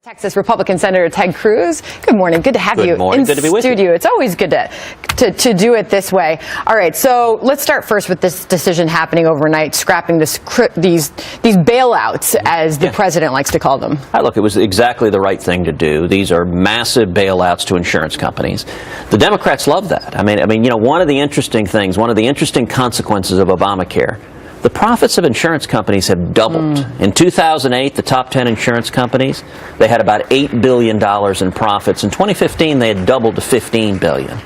Texas Republican Senator Ted Cruz. Good morning. Good to have you in good to be with studio. you. It's always good to do it this way. All right, so let's start first with this decision happening overnight, scrapping these bailouts, as the president likes to call them. Look, it was exactly the right thing to do. These are massive bailouts to insurance companies. The Democrats love that. I mean, you know, one of the interesting things, one of the interesting consequences of Obamacare, the profits of insurance companies have doubled. In 2008, the top 10 insurance companies, they had about $8 billion in profits. In 2015, they had doubled to $15 billion.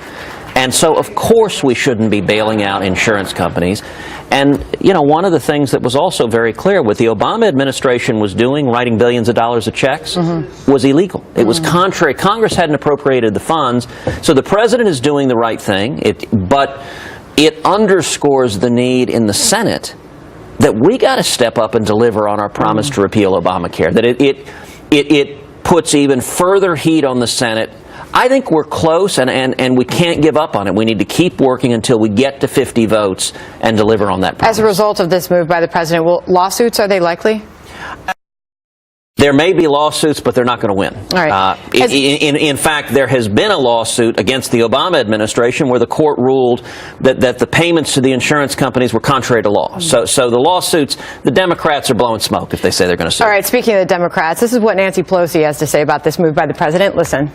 And so, of course, we shouldn't be bailing out insurance companies. And, you know, one of the things that was also very clear, what the Obama administration was doing, writing billions of dollars of checks, was illegal. It was contrary. Congress hadn't appropriated the funds. So the president is doing the right thing, but it underscores the need in the Senate that we got to step up and deliver on our promise to repeal Obamacare, that it puts even further heat on the Senate. I think we're close, and we can't give up on it. We need to keep working until we get to 50 votes and deliver on that promise. As a result of this move by the president, lawsuits, are they likely? There may be lawsuits, but they're not going to win. All right. In fact, there has been a lawsuit against the Obama administration where the court ruled that the payments to the insurance companies were contrary to law. So the lawsuits, the Democrats are blowing smoke if they say they're going to sue. All right, speaking of the Democrats, this is what Nancy Pelosi has to say about this move by the president. Listen.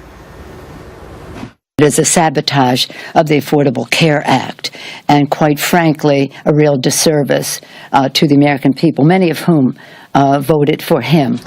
It is a sabotage of the Affordable Care Act and, quite frankly, a real disservice to the American people, many of whom voted for him.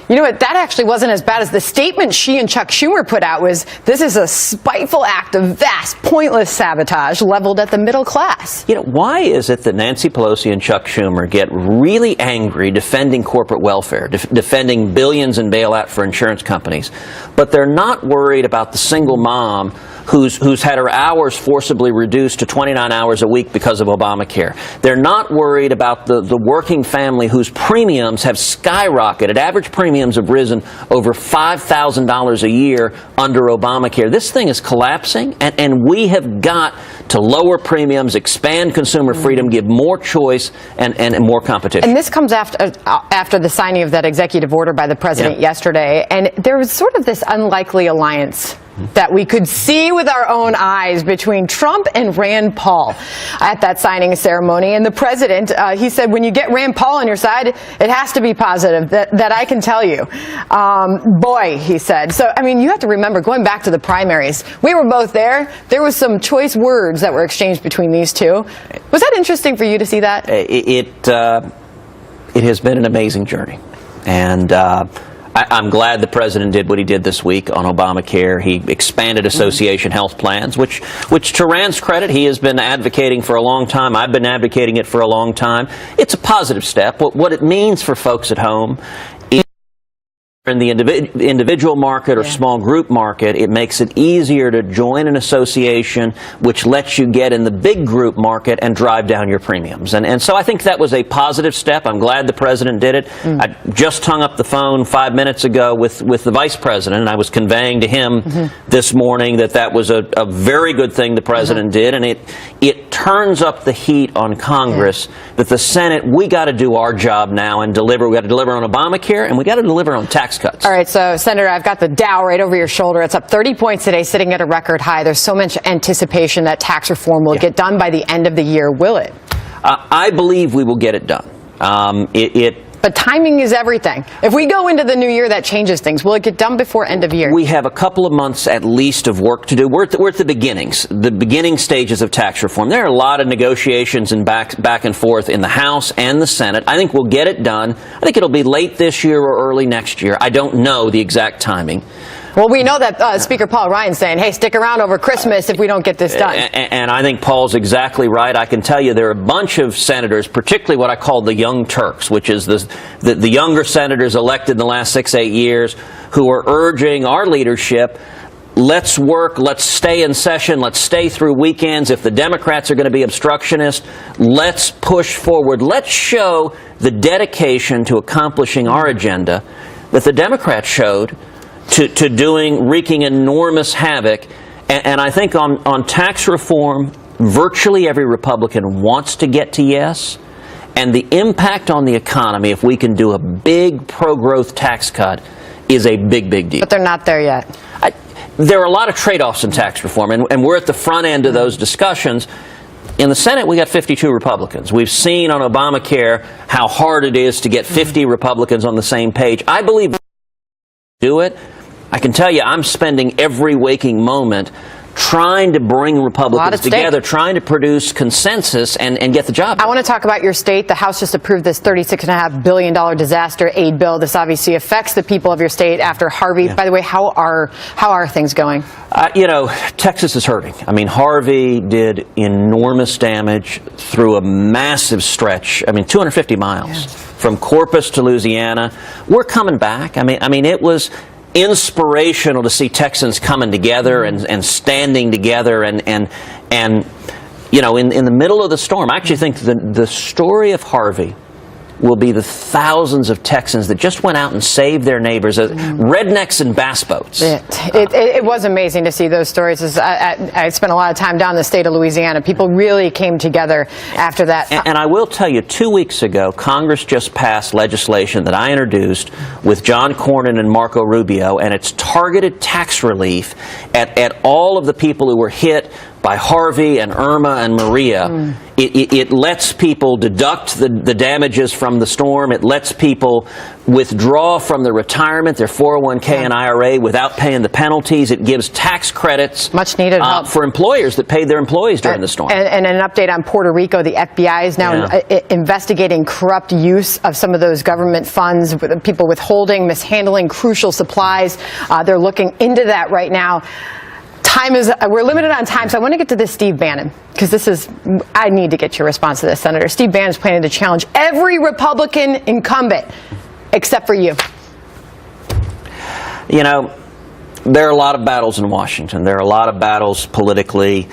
You know what, that actually wasn't as bad as the statement she and Chuck Schumer put out was, this is a spiteful act of vast, pointless sabotage leveled at the middle class. You know, why is it that Nancy Pelosi and Chuck Schumer get really angry defending corporate welfare, defending billions in bailout for insurance companies, but they're not worried about the single mom who's had her hours forcibly reduced to 29 hours a week because of Obamacare? They're not worried about the working family whose premiums have skyrocketed. Average premiums have risen over $5,000 a year under Obamacare. This thing is collapsing, and we have got to lower premiums, expand consumer freedom, give more choice and more competition. And this comes after the signing of that executive order by the president yesterday, and there was sort of this unlikely alliance that we could see with our own eyes between Trump and Rand Paul at that signing ceremony. And the president, he said, when you get Rand Paul on your side, it has to be positive, that I can tell you. Boy, he said. So, I mean, you have to remember, going back to the primaries, we were both there. There was some choice words that were exchanged between these two. Was that interesting for you to see that? It has been an amazing journey. And I'm glad the president did what he did this week on Obamacare. He expanded association health plans, which to Rand's credit, he has been advocating for a long time. I've been advocating it for a long time. It's a positive step. What it means for folks at home, in the individual market or small group market, it makes it easier to join an association, which lets you get in the big group market and drive down your premiums. And so I think that was a positive step. I'm glad the president did it. I just hung up the phone 5 minutes ago with the vice president, and I was conveying to him this morning that was a very good thing the president did, and it turns up the heat on Congress that the Senate, we got to do our job now and deliver. We got to deliver on Obamacare, and we got to deliver on tax cuts. All right, so Senator, I've got the Dow right over your shoulder. It's up 30 points today, sitting at a record high. There's so much anticipation that tax reform will get done by the end of the year. Will it? I believe we will get it done. But timing is everything. If we go into the new year, that changes things. Will it get done before end of year? We have a couple of months at least of work to do. We're at the beginnings, the beginning stages of tax reform. There are a lot of negotiations and back and forth in the House and the Senate. I think we'll get it done. I think it'll be late this year or early next year. I don't know the exact timing. Well, we know that Speaker Paul Ryan's saying, hey, stick around over Christmas if we don't get this done. And I think Paul's exactly right. I can tell you there are a bunch of senators, particularly what I call the Young Turks, which is the younger senators elected in the last 6-8 years, who are urging our leadership, let's work, let's stay in session, let's stay through weekends. If the Democrats are going to be obstructionist, let's push forward. Let's show the dedication to accomplishing our agenda that the Democrats showed to wreaking enormous havoc. And I think on tax reform, virtually every Republican wants to get to yes. And the impact on the economy, if we can do a big pro-growth tax cut, is a big, big deal. But they're not there yet. There are a lot of trade-offs in tax reform, and we're at the front end of those discussions. In the Senate, we got 52 Republicans. We've seen on Obamacare how hard it is to get 50 Republicans on the same page. I believe we can do it. I can tell you, I'm spending every waking moment trying to bring Republicans together, trying to produce consensus and get the job done. I want to talk about your state. The House just approved this $36.5 billion disaster aid bill. This obviously affects the people of your state after Harvey. Yeah. By the way, how are things going? You know, Texas is hurting. I mean, Harvey did enormous damage through a massive stretch. I mean, 250 miles from Corpus to Louisiana. We're coming back. I mean, it was inspirational to see Texans coming together and standing together and you know, in the middle of the storm. I actually think the story of Harvey will be the thousands of Texans that just went out and saved their neighbors, rednecks and bass boats. It was amazing to see those stories. I spent a lot of time down in the state of Louisiana. People really came together after that. And I will tell you, 2 weeks ago, Congress just passed legislation that I introduced with John Cornyn and Marco Rubio, and it's targeted tax relief at all of the people who were hit by Harvey and Irma and Maria. It lets people deduct the damages from the storm. It lets people withdraw from their retirement, their 401k and IRA without paying the penalties. It gives tax credits, much needed help for employers that paid their employees during the storm. And an update on Puerto Rico. The FBI is now investigating corrupt use of some of those government funds, with people withholding, mishandling crucial supplies. They're looking into that right now. We're limited on time, so I want to get to this Steve Bannon, because I need to get your response to this, Senator. Steve Bannon is planning to challenge every Republican incumbent except for you. You know, there are a lot of battles in Washington. There are a lot of battles politically.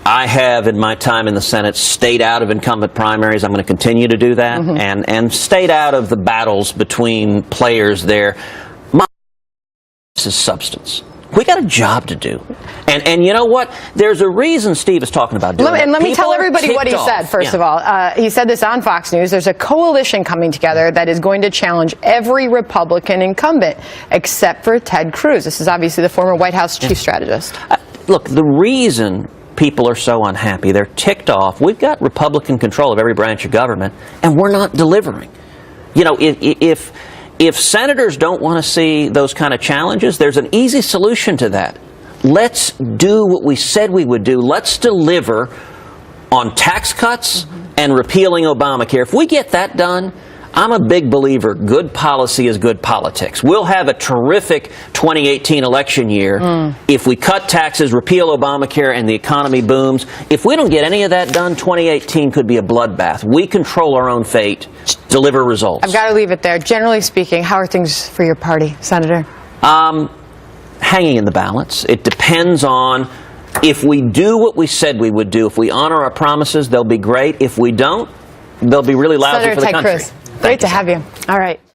I have, in my time in the Senate, stayed out of incumbent primaries. I'm going to continue to do that, and stayed out of the battles between players there. My is substance. We got a job to do. And you know what? There's a reason Steve is talking about doing it. And let me tell everybody what he said, first of all. He said this on Fox News. There's a coalition coming together that is going to challenge every Republican incumbent except for Ted Cruz. This is obviously the former White House chief strategist. Look, the reason people are so unhappy, they're ticked off. We've got Republican control of every branch of government, and we're not delivering. You know, if senators don't want to see those kind of challenges, there's an easy solution to that. Let's do what we said we would do. Let's deliver on tax cuts and repealing Obamacare. If we get that done, I'm a big believer good policy is good politics. We'll have a terrific 2018 election year if we cut taxes, repeal Obamacare, and the economy booms. If we don't get any of that done, 2018 could be a bloodbath. We control our own fate. Deliver results. I've got to leave it there. Generally speaking, how are things for your party, Senator? Hanging in the balance. It depends on if we do what we said we would do. If we honor our promises, they'll be great. If we don't, they'll be really lousy for the country. Senator Ted Cruz, great to have you. All right.